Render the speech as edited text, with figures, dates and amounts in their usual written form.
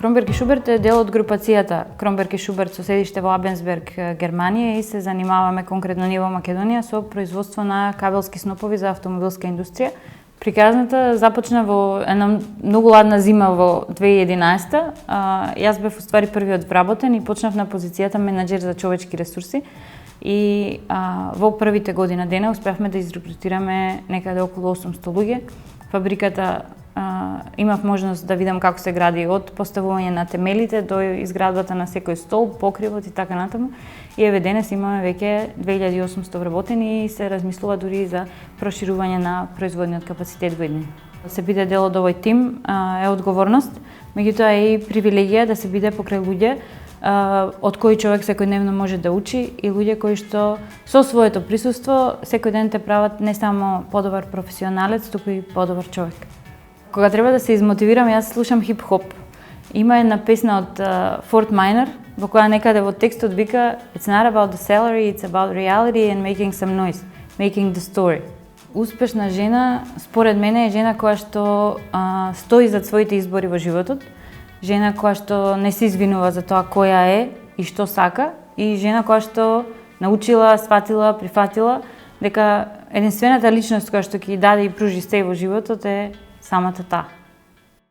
Кромберг и Шуберт е дел од групацијата Кромберг и Шуберт со седиште во Абенсберг, Германија, и се занимаваме конкретно ние во Македонија со производство на кабелски снопови за автомобилска индустрија. Приказната започна во една многу ладна зима во 2011. Јас бев уствари првиот вработен и почнав на позицијата менаџер за човечки ресурси. И во првите година дена успеавме да изрекрутираме некаде околу 800 луѓе. Фабриката имав можност да видам како се гради од поставување на темелите до изградбата на секој стол, покривот и така натаму. И еве денес имаме веќе 2800 вработени и се размислува дури за проширување на производниот капацитет во Иднина. Да се биде дел од овој тим е одговорност, меѓутоа е и привилегија да се биде покрај луѓе од кои човек секојдневно може да учи и луѓе кои што со своето присуство секој ден те прават не само подобар професионалец, туку и подобар човек. Кога треба да се измотивирам, јас слушам хип-хоп. Има една песна од Fort Minor, во која некаде во текстот вика "It's not about the salary, it's about reality and making some noise, making the story." Успешна жена, според мене, е жена која што стои зад своите избори во животот, жена која што не се извинува за тоа која е и што сака, и жена која што научила, сватила, прифатила дека единствената личност која што ќе даде и пружи се во животот е самата таа.